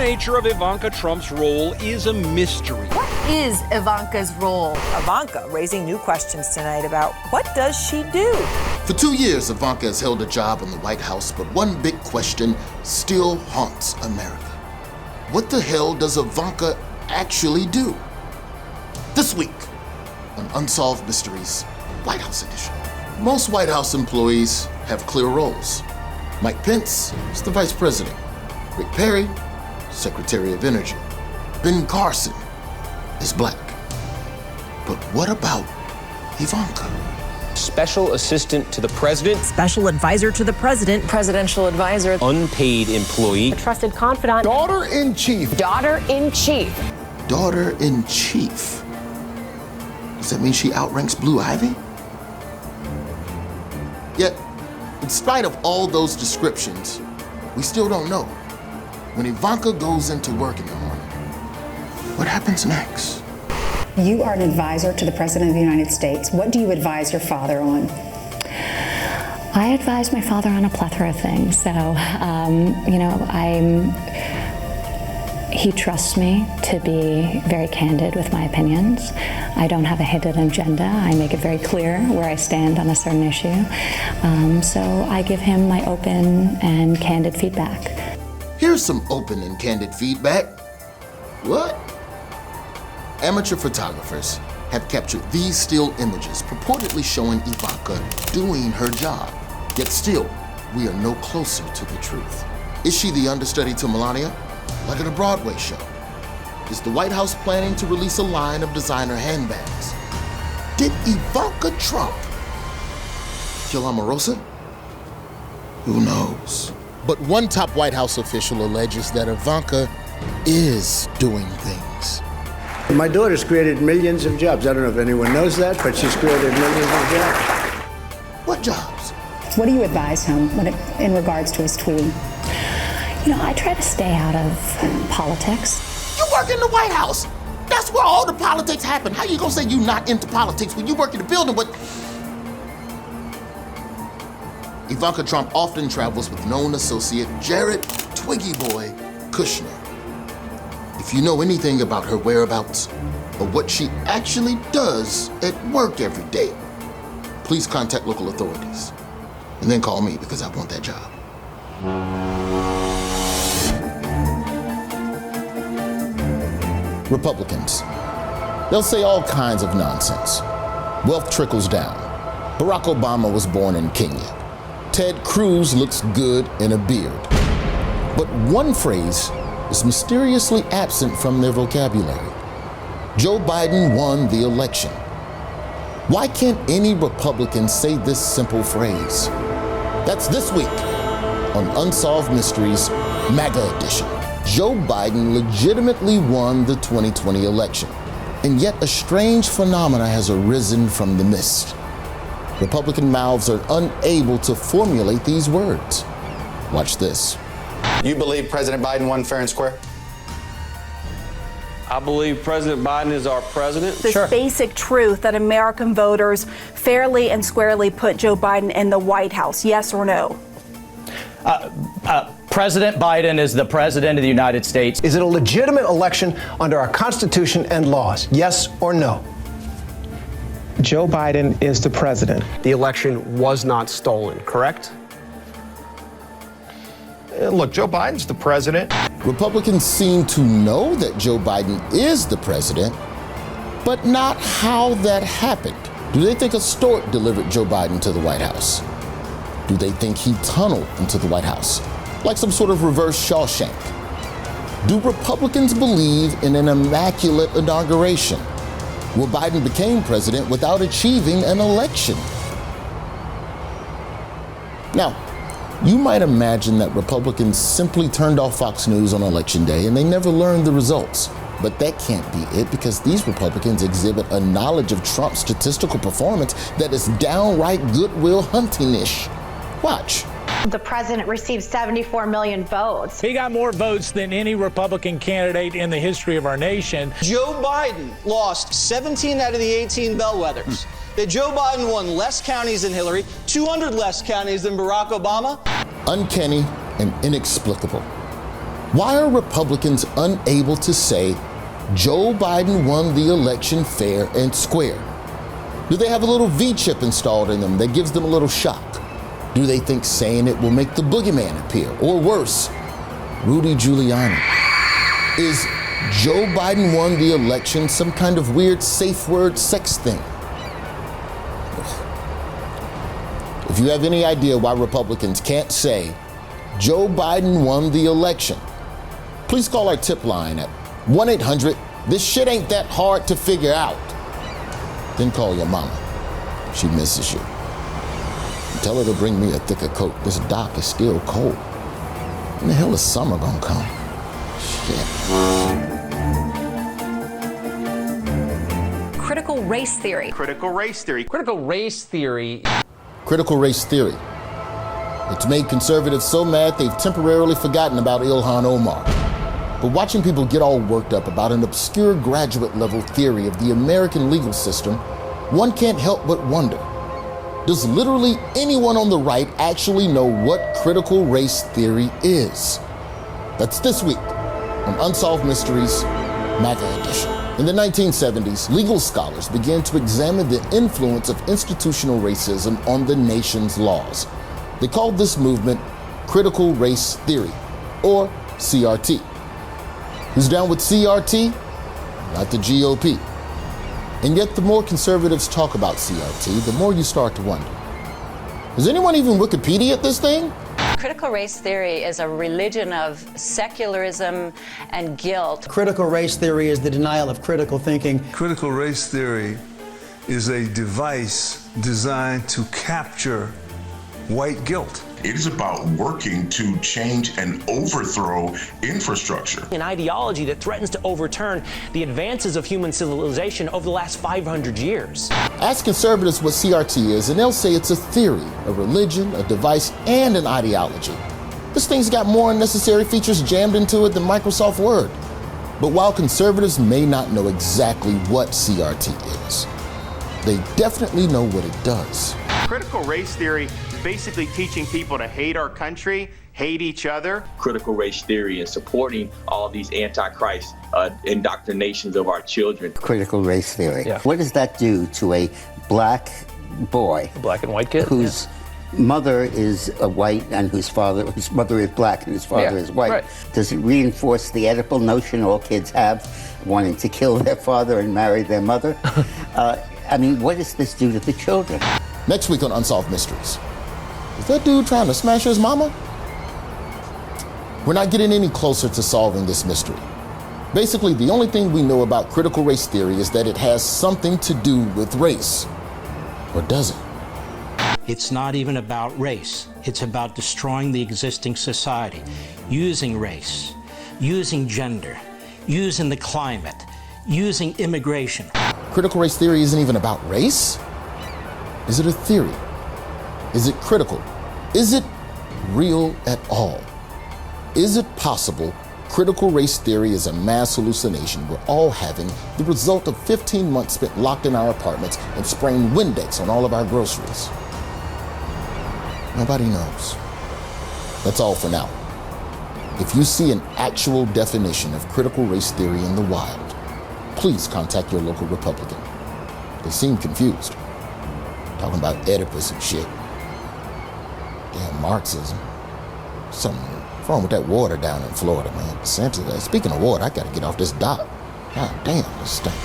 nature of Ivanka Trump's role is a mystery. What is Ivanka's role? Ivanka raising new questions tonight about what does she do? For 2 years, Ivanka has held a job in the White House, but one big question still haunts America. What the hell does Ivanka actually do? This week on Unsolved Mysteries, White House edition. Most White House employees have clear roles. Mike Pence is the vice president. Rick Perry, Secretary of Energy. Ben Carson is black. But what about Ivanka? Special assistant to the president. Special advisor to the president. Presidential advisor. Unpaid employee. A trusted confidant. Daughter-in-chief. Daughter-in-chief. Daughter-in-chief. Does that mean she outranks Blue Ivy? Yet, in spite of all those descriptions, we still don't know. When Ivanka goes into work in the morning, what happens next? You are an advisor to the President of the United States. What do you advise your father on? I advise my father on a plethora of things. So, he trusts me to be very candid with my opinions. I don't have a hidden agenda. I make it very clear where I stand on a certain issue. So I give him my open and candid feedback. Here's some open and candid feedback. What? Amateur photographers have captured these still images purportedly showing Ivanka doing her job. Yet still, we are no closer to the truth. Is she the understudy to Melania? Like at a Broadway show? Is the White House planning to release a line of designer handbags? Did Ivanka Trump kill Omarosa? Who knows? But one top White House official alleges that Ivanka is doing things. My daughter's created millions of jobs. I don't know if anyone knows that, but she's created millions of jobs. What jobs? What do you advise him in regards to his tweeting? I try to stay out of politics. You work in the White House. That's where all the politics happen. How you gonna say you not into politics when you work in the building with... Ivanka Trump often travels with known associate Jared Twiggy Boy Kushner. If you know anything about her whereabouts or what she actually does at work every day, please contact local authorities and then call me because I want that job. Republicans. They'll say all kinds of nonsense. Wealth trickles down. Barack Obama was born in Kenya. Ted Cruz looks good in a beard. But one phrase is mysteriously absent from their vocabulary. Joe Biden won the election. Why can't any Republican say this simple phrase? That's this week on Unsolved Mysteries, MAGA edition. Joe Biden legitimately won the 2020 election, and yet a strange phenomena has arisen from the mist. Republican mouths are unable to formulate these words. Watch this. You believe President Biden won fair and square? I believe President Biden is our president. This basic truth that American voters fairly and squarely put Joe Biden in the White House, yes or no? President Biden is the president of the United States. Is it a legitimate election under our Constitution and laws? Yes or no? Joe Biden is the president. The election was not stolen, correct? Look, Joe Biden's the president. Republicans seem to know that Joe Biden is the president, but not how that happened. Do they think a stork delivered Joe Biden to the White House? Do they think he tunneled into the White House, like some sort of reverse Shawshank? Do Republicans believe in an immaculate inauguration, where Biden became president without achieving an election? Now, you might imagine that Republicans simply turned off Fox News on Election Day and they never learned the results. But that can't be it, because these Republicans exhibit a knowledge of Trump's statistical performance that is downright Goodwill Hunting-ish. Watch. The president received 74 million votes. He got more votes than any Republican candidate in the history of our nation. Joe Biden lost 17 out of the 18 bellwethers. That Joe Biden won less counties than Hillary, 200 less counties than Barack Obama. Uncanny and inexplicable. Why are Republicans unable to say Joe Biden won the election fair and square? Do they have a little V chip installed in them that gives them a little shock? Do they think saying it will make the boogeyman appear? Or worse, Rudy Giuliani? Is Joe Biden won the election some kind of weird safe word sex thing? If you have any idea why Republicans can't say Joe Biden won the election, please call our tip line at 1-800-THIS SHIT AIN'T THAT HARD TO FIGURE OUT. Then call your mama. She misses you. And tell her to bring me a thicker coat. This dock is still cold. When the hell is summer gonna come? Shit. Critical race theory. Critical race theory. Critical race theory. Critical race theory. It's made conservatives so mad they've temporarily forgotten about Ilhan Omar. But watching people get all worked up about an obscure graduate-level theory of the American legal system, one can't help but wonder, does literally anyone on the right actually know what critical race theory is? That's this week on Unsolved Mysteries, MAGA Edition. In the 1970s, legal scholars began to examine the influence of institutional racism on the nation's laws. They called this movement critical race theory, or CRT. Who's down with CRT? Not the GOP. And yet the more conservatives talk about CRT, the more you start to wonder, is anyone even Wikipedia at this thing? Critical race theory is a religion of secularism and guilt. Critical race theory is the denial of critical thinking. Critical race theory is a device designed to capture white guilt. It is about working to change and overthrow infrastructure. An ideology that threatens to overturn the advances of human civilization over the last 500 years. Ask conservatives what CRT is, and they'll say it's a theory, a religion, a device, and an ideology. This thing's got more unnecessary features jammed into it than Microsoft Word. But while conservatives may not know exactly what CRT is, they definitely know what it does. Critical race theory is basically teaching people to hate our country, hate each other. Critical race theory and supporting all these anti-Christ indoctrinations of our children. Critical race theory. Yeah. What does that do to a black boy? A black and white kid? Whose mother is a white and whose mother is black and whose father is white. Right. Does it reinforce the Oedipal notion all kids have, wanting to kill their father and marry their mother? I mean, what does this do to the children? Next week on Unsolved Mysteries. Is that dude trying to smash his mama? We're not getting any closer to solving this mystery. Basically, the only thing we know about critical race theory is that it has something to do with race. Or does it? It's not even about race. It's about destroying the existing society, using race, using gender, using the climate, using immigration. Critical race theory isn't even about race? Is it a theory? Is it critical? Is it real at all? Is it possible critical race theory is a mass hallucination we're all having, the result of 15 months spent locked in our apartments and spraying Windex on all of our groceries? Nobody knows. That's all for now. If you see an actual definition of critical race theory in the wild, please contact your local Republican. They seem confused. Talking about Oedipus and shit. Damn Marxism. Something wrong with that water down in Florida, man. Speaking of water, I gotta get off this dock. God damn, this stinks.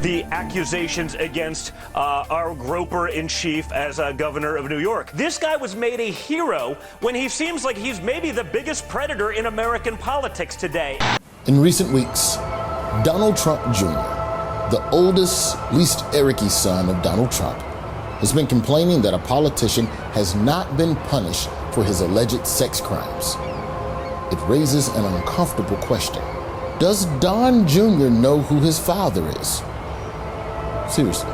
The accusations against our groper-in-chief as governor of New York. This guy was made a hero when he seems like he's maybe the biggest predator in American politics today. In recent weeks, Donald Trump Jr., the oldest, least Eric-y son of Donald Trump, has been complaining that a politician has not been punished for his alleged sex crimes. It raises an uncomfortable question. Does Don Jr. know who his father is? Seriously.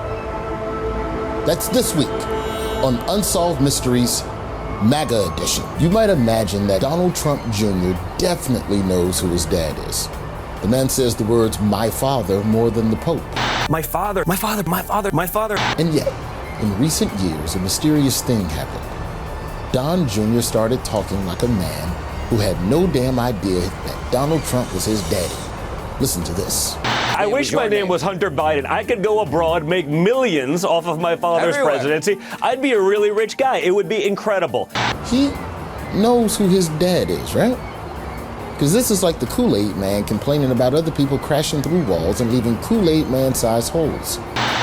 That's this week on Unsolved Mysteries, MAGA Edition. You might imagine that Donald Trump Jr. definitely knows who his dad is. The man says the words, "my father," more than the Pope. My father, my father, my father, my father. And yet, in recent years, a mysterious thing happened. Don Jr. started talking like a man who had no damn idea that Donald Trump was his daddy. Listen to this. I wish my name was Hunter Biden. I could go abroad, make millions off of my father's presidency. I'd be a really rich guy. It would be incredible. He knows who his dad is, right? Because this is like the Kool-Aid man complaining about other people crashing through walls and leaving Kool-Aid man-sized holes.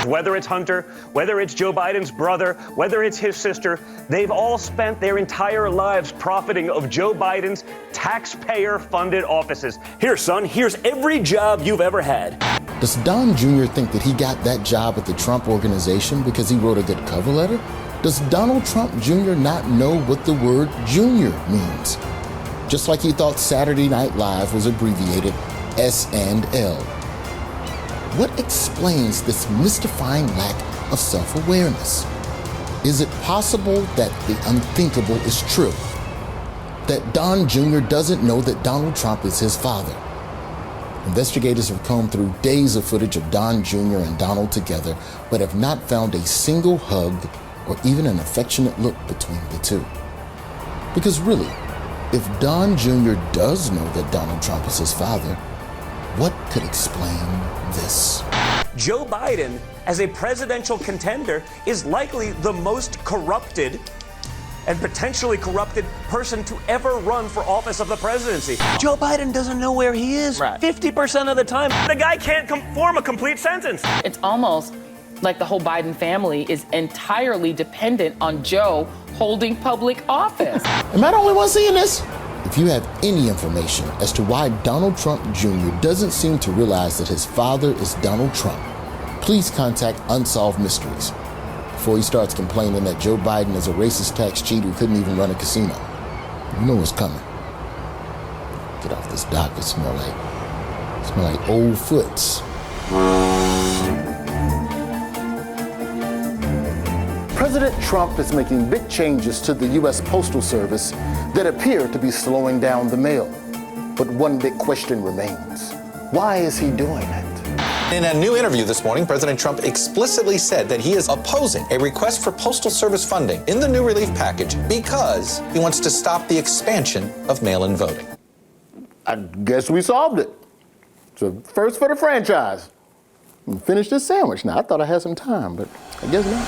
Whether it's Hunter, whether it's Joe Biden's brother, whether it's his sister, they've all spent their entire lives profiting of Joe Biden's taxpayer-funded offices. Here, son, here's every job you've ever had. Does Don Jr. think that he got that job at the Trump Organization because he wrote a good cover letter? Does Donald Trump Jr. not know what the word junior means? Just like he thought Saturday Night Live was abbreviated S&L. What explains this mystifying lack of self-awareness? Is it possible that the unthinkable is true? That Don Jr. doesn't know that Donald Trump is his father? Investigators have combed through days of footage of Don Jr. and Donald together, but have not found a single hug or even an affectionate look between the two. Because really, if Don Jr. does know that Donald Trump is his father, what could explain this? Joe Biden, as a presidential contender, is likely the most corrupted and potentially corrupted person to ever run for office of the presidency. Joe Biden doesn't know where he is 50% of the time. The guy can't form a complete sentence. It's almost like the whole Biden family is entirely dependent on Joe holding public office. Am I the only one seeing this? If you have any information as to why Donald Trump Jr. doesn't seem to realize that his father is Donald Trump, please contact Unsolved Mysteries before he starts complaining that Joe Biden is a racist tax cheat who couldn't even run a casino. You know what's coming. Get off this dock. It smell like old foots. President Trump is making big changes to the U.S. Postal Service that appear to be slowing down the mail. But one big question remains. Why is he doing it? In a new interview this morning, President Trump explicitly said that he is opposing a request for Postal Service funding in the new relief package because he wants to stop the expansion of mail-in voting. I guess we solved it. It's a first for the franchise. Finish this sandwich now. I thought I had some time, but I guess not.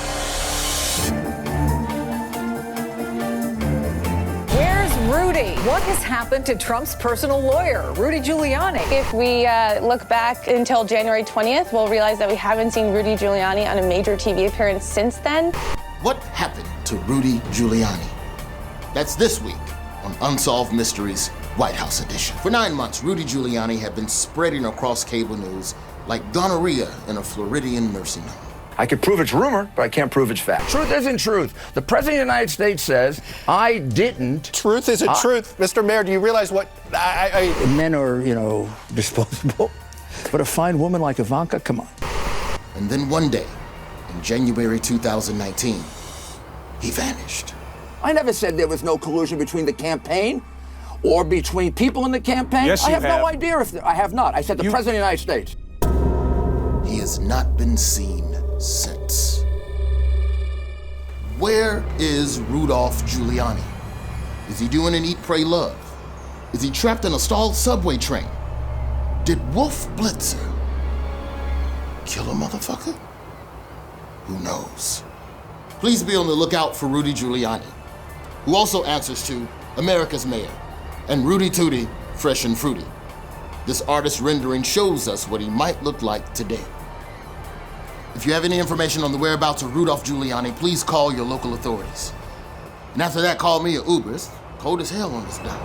Where's Rudy? What has happened to Trump's personal lawyer, Rudy Giuliani? If we look back until January 20th, we'll realize that we haven't seen Rudy Giuliani on a major TV appearance since then. What happened to Rudy Giuliani? That's this week on Unsolved Mysteries, White House Edition. For 9 months, Rudy Giuliani had been spreading across cable news like gonorrhea in a Floridian nursing home. I can prove it's rumor, but I can't prove it's fact. Truth isn't truth. The President of the United States says, I didn't. Truth isn't truth. Mr. Mayor, do you realize what Men are, disposable. But a fine woman like Ivanka, come on. And then one day, in January 2019, he vanished. I never said there was no collusion between the campaign or between people in the campaign. Yes, I have no idea if I have not. I said the President of the United States. He has not been seen since. Where is Rudolph Giuliani? Is he doing an Eat, Pray, Love? Is he trapped in a stalled subway train? Did Wolf Blitzer kill a motherfucker? Who knows? Please be on the lookout for Rudy Giuliani, who also answers to America's Mayor, and Rudy Tooty, fresh and fruity. This artist rendering shows us what he might look like today. If you have any information on the whereabouts of Rudolph Giuliani, please call your local authorities. And after that, call me an Uber. It's cold as hell on this dock.